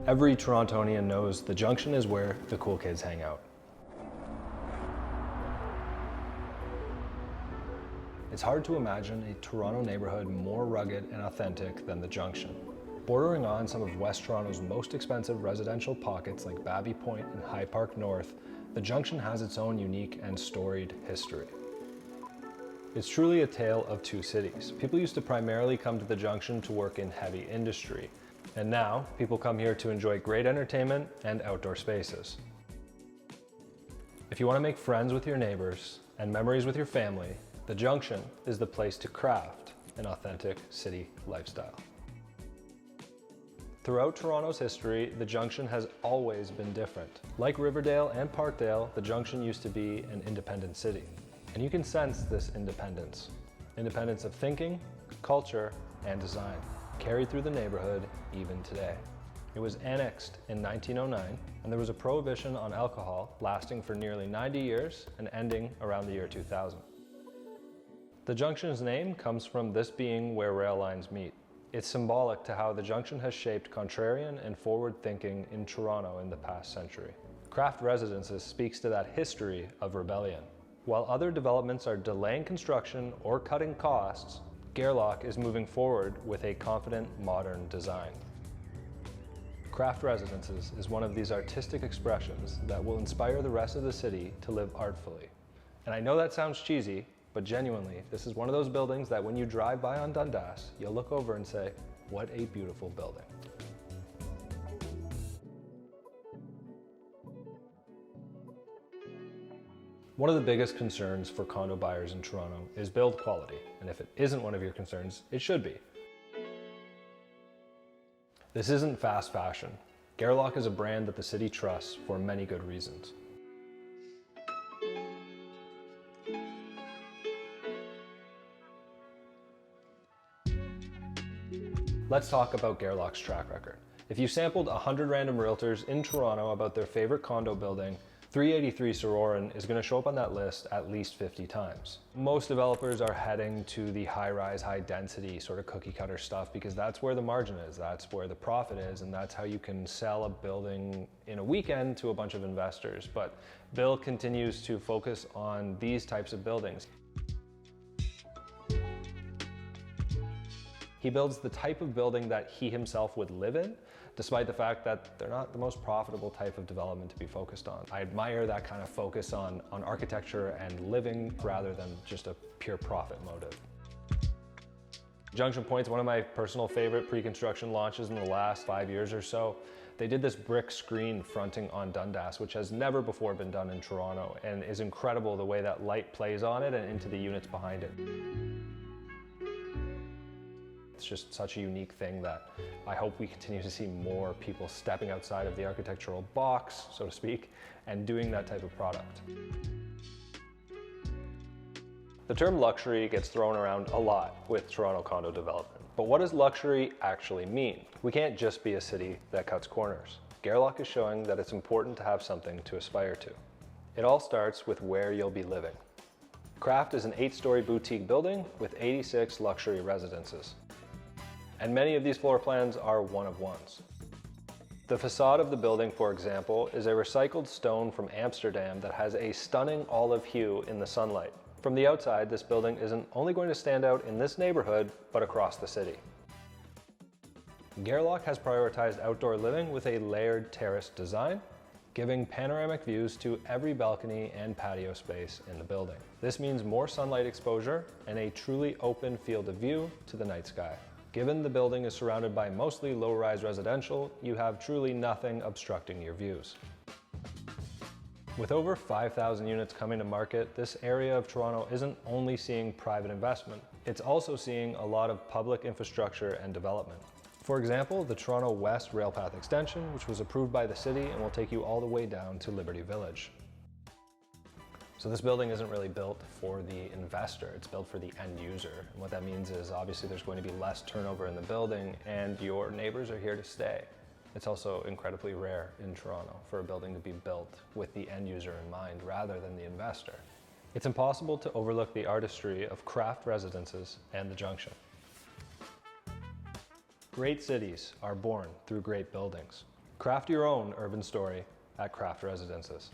Every Torontonian knows the Junction is where the cool kids hang out. It's hard to imagine a Toronto neighborhood more rugged and authentic than the Junction. Bordering on some of West Toronto's most expensive residential pockets like Babby Point and High Park North, the Junction has its own unique and storied history. It's truly a tale of two cities. People used to primarily come to the Junction to work in heavy industry, and now people come here to enjoy great entertainment and outdoor spaces. If you want to make friends with your neighbors and memories with your family, the Junction is the place to craft an authentic city lifestyle. Throughout Toronto's history, the Junction has always been different. Like Riverdale and Parkdale, the Junction used to be an independent city. And you can sense this independence. Independence of thinking, culture, and design, carried through the neighborhood even today. It was annexed in 1909, and there was a prohibition on alcohol lasting for nearly 90 years and ending around the year 2000. The Junction's name comes from this being where rail lines meet. It's symbolic to how the Junction has shaped contrarian and forward thinking in Toronto in the past century. Craft Residences speaks to that history of rebellion. While other developments are delaying construction or cutting costs, Gairloch is moving forward with a confident, modern design. Craft Residences is one of these artistic expressions that will inspire the rest of the city to live artfully. And I know that sounds cheesy, but genuinely, this is one of those buildings that when you drive by on Dundas, you'll look over and say, what a beautiful building. One of the biggest concerns for condo buyers in Toronto is build quality, and if it isn't one of your concerns, it should be. This isn't fast fashion. Gairloch is a brand that the city trusts for many good reasons. Let's talk about Gairloch's track record. If you sampled 100 random realtors in Toronto about their favorite condo building, 383 Sororan is going to show up on that list at least 50 times. Most developers are heading to the high-rise, high-density sort of cookie-cutter stuff because that's where the margin is, that's where the profit is, and that's how you can sell a building in a weekend to a bunch of investors. But Bill continues to focus on these types of buildings. He builds the type of building that he himself would live in, despite the fact that they're not the most profitable type of development to be focused on. I admire that kind of focus on architecture and living rather than just a pure profit motive. Junction Point's one of my personal favorite pre-construction launches in the last 5 years or so. They did this brick screen fronting on Dundas, which has never before been done in Toronto, and is incredible the way that light plays on it and into the units behind it. It's just such a unique thing that I hope we continue to see more people stepping outside of the architectural box, so to speak, and doing that type of product. The term luxury gets thrown around a lot with Toronto condo development. But what does luxury actually mean? We can't just be a city that cuts corners. Gairloch is showing that it's important to have something to aspire to. It all starts with where you'll be living. Craft is an 8-story boutique building with 86 luxury residences. And many of these floor plans are one-of-ones. The facade of the building, for example, is a recycled stone from Amsterdam that has a stunning olive hue in the sunlight. From the outside, this building isn't only going to stand out in this neighborhood, but across the city. Gairloch has prioritized outdoor living with a layered terrace design, giving panoramic views to every balcony and patio space in the building. This means more sunlight exposure and a truly open field of view to the night sky. Given the building is surrounded by mostly low-rise residential, you have truly nothing obstructing your views. With over 5,000 units coming to market, this area of Toronto isn't only seeing private investment, it's also seeing a lot of public infrastructure and development. For example, the Toronto West Railpath extension, which was approved by the city and will take you all the way down to Liberty Village. So this building isn't really built for the investor, it's built for the end user. And what that means is obviously there's going to be less turnover in the building and your neighbors are here to stay. It's also incredibly rare in Toronto for a building to be built with the end user in mind rather than the investor. It's impossible to overlook the artistry of Craft Residences and the Junction. Great cities are born through great buildings. Craft your own urban story at Craft Residences.